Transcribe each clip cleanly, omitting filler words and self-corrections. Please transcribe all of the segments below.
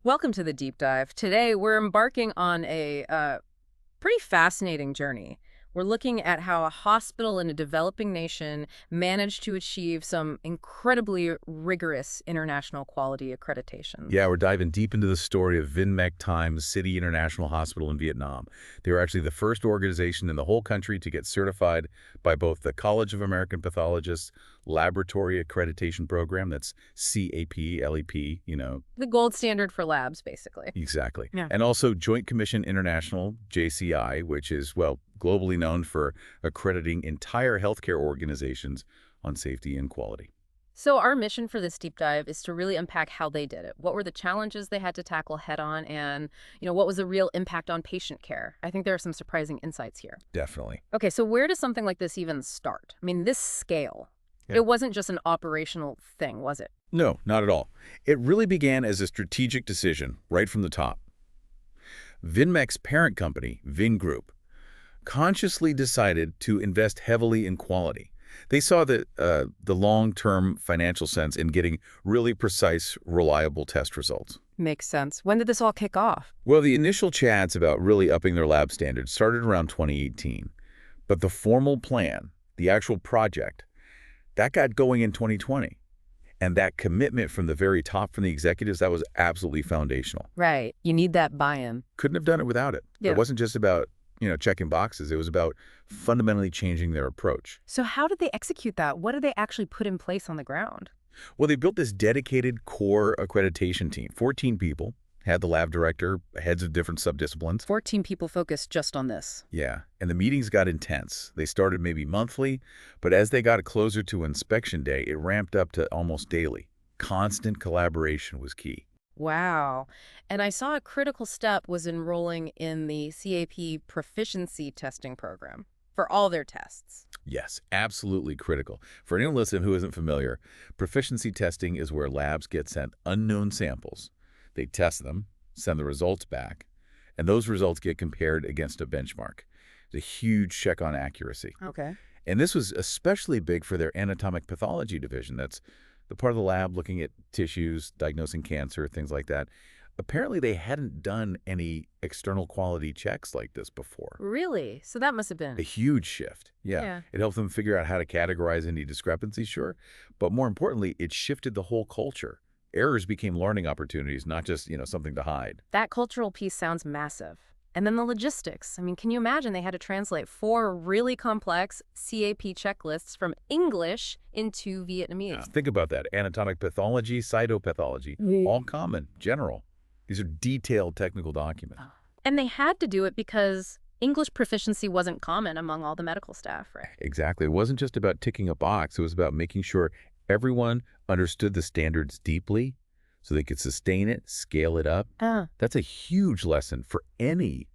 Welcome to the deep dive. Today, we're embarking on a pretty fascinating journey. We're looking at how a hospital in a developing nation managed to achieve some incredibly rigorous international quality accreditations. Yeah, we're diving deep into the story of Vinmec Times City International Hospital in Vietnam. They were actually the first organization in the whole country to get certified by both the College of American Pathologists Laboratory Accreditation Program, that's CAP, LEP. The gold standard for labs, basically. Exactly. Yeah. And also Joint Commission International, JCI, which is, well, globally known for accrediting entire healthcare organizations on safety and quality. So our mission for this deep dive is to really unpack how they did it. What were the challenges they had to tackle head on and, what was the real impact on patient care? I think there are some surprising insights here. Definitely. Okay, so where does something like this even start? I mean, this scale, Yeah. it wasn't just an operational thing, was it? No, not at all. It really began as a strategic decision right from the top. Vinmec's parent company, Vingroup, consciously decided to invest heavily in quality. They saw the long-term financial sense in getting really precise, reliable test results. Makes sense. When did this all kick off? Well, the initial chats about really upping their lab standards started around 2018. But the formal plan, the actual project, that got going in 2020. And that commitment from the very top, from the executives, that was absolutely foundational. Right. You need that buy-in. Couldn't have done it without it. Yeah. It wasn't just about, checking boxes. It was about fundamentally changing their approach. So how did they execute that? What did they actually put in place on the ground? Well, they built this dedicated core accreditation team, 14 people, had the lab director, heads of different subdisciplines. 14 people focused just on this. Yeah, and the meetings got intense. They started maybe monthly, but as they got closer to inspection day, it ramped up to almost daily. Constant collaboration was key. Wow. And I saw a critical step was enrolling in the CAP proficiency testing program for all their tests. Yes, absolutely critical. For anyone listening who isn't familiar, proficiency testing is where labs get sent unknown samples. They test them, send the results back, and those results get compared against a benchmark. It's a huge check on accuracy. Okay. And this was especially big for their anatomic pathology division. That's the part of the lab looking at tissues, diagnosing cancer, things like that. Apparently, they hadn't done any external quality checks like this before. Really? So that must have A been. huge shift. Yeah. Yeah. It helped them figure out how to categorize any discrepancies, sure. But more importantly, it shifted the whole culture. Errors became learning opportunities, not just, something to hide. That cultural piece sounds massive. And then the logistics. I mean, can you imagine they had to translate 4 really complex CAP checklists from English into Vietnamese? Think about that. Anatomic pathology, cytopathology, all common, general. These are detailed technical documents. And they had to do it because English proficiency wasn't common among all the medical staff, right? Exactly. It wasn't just about ticking a box. It was about making sure everyone understood the standards deeply so they could sustain it, scale it up. That's a huge lesson for any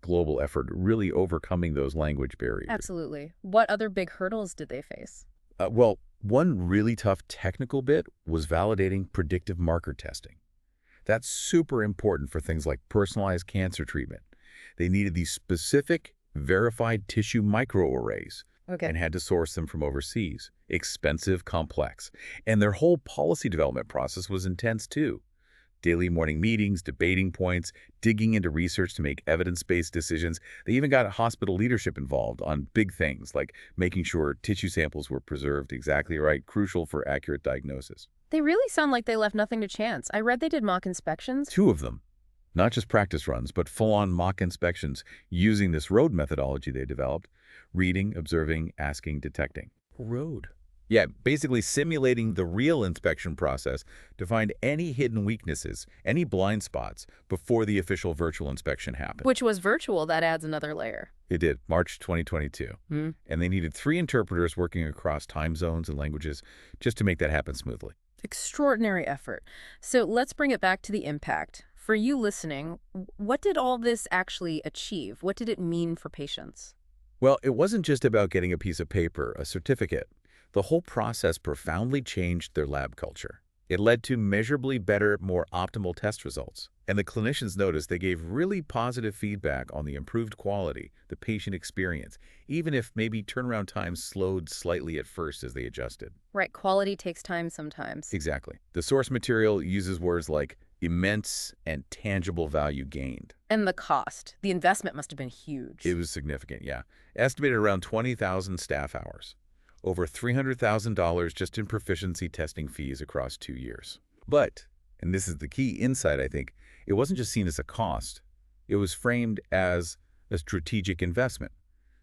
global effort, really overcoming those language barriers. Absolutely. What other big hurdles did they face? Well, one really tough technical bit was validating predictive marker testing. That's super important for things like personalized cancer treatment. They needed these specific, verified tissue microarrays and had to source them from overseas. Expensive, complex. And their whole policy development process was intense too. Daily morning meetings, debating points, digging into research to make evidence-based decisions. They even got hospital leadership involved on big things like making sure tissue samples were preserved exactly right, crucial for accurate diagnosis. They really sound like they left nothing to chance. I read they did mock inspections. 2 of them. Not just practice runs, but full-on mock inspections using this road methodology they developed. Reading, observing, asking, detecting. Road. Yeah, basically simulating the real inspection process to find any hidden weaknesses, any blind spots, before the official virtual inspection happened. Which was virtual. That adds another layer. It did, March 2022. And they needed 3 interpreters working across time zones and languages just to make that happen smoothly. Extraordinary effort. So let's bring it back to the impact. For you listening, what did all this actually achieve? What did it mean for patients? Well, it wasn't just about getting a piece of paper, a certificate. The whole process profoundly changed their lab culture. It led to measurably better, more optimal test results. And the clinicians noticed they gave really positive feedback on the improved quality, the patient experience, even if maybe turnaround times slowed slightly at first as they adjusted. Right, quality takes time sometimes. Exactly. The source material uses words like immense and tangible value gained. And the cost. The investment must have been It huge. was significant, yeah. Estimated around 20,000 staff hours. Over $300,000 just in proficiency testing fees across 2 years. But, and this is the key insight, I think, it wasn't just seen as a cost. It was framed as a strategic investment,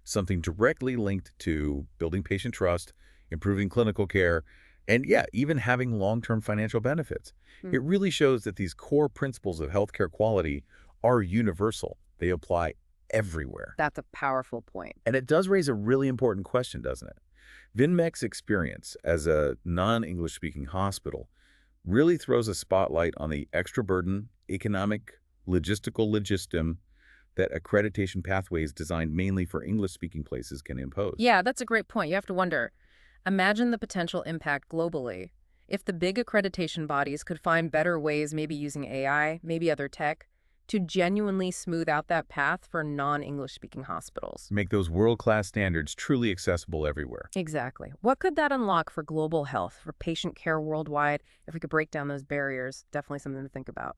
something directly linked to building patient trust, improving clinical care, and yeah, even having long-term financial benefits. Hmm. It really shows that these core principles of healthcare quality are universal. They apply everywhere. That's a powerful point. And it does raise a really important question, doesn't it? Vinmec's experience as a non-English speaking hospital really throws a spotlight on the extra burden, economic, logistical logistum that accreditation pathways designed mainly for English-speaking places can impose. Yeah, that's a great point. You have to wonder, imagine the potential impact globally. If the big accreditation bodies could find better ways, maybe using AI, maybe other tech, to genuinely smooth out that path for non-English speaking hospitals. Make those world-class standards truly accessible everywhere. Exactly. What could that unlock for global health, for patient care worldwide, if we could break down those barriers? Definitely something to think about.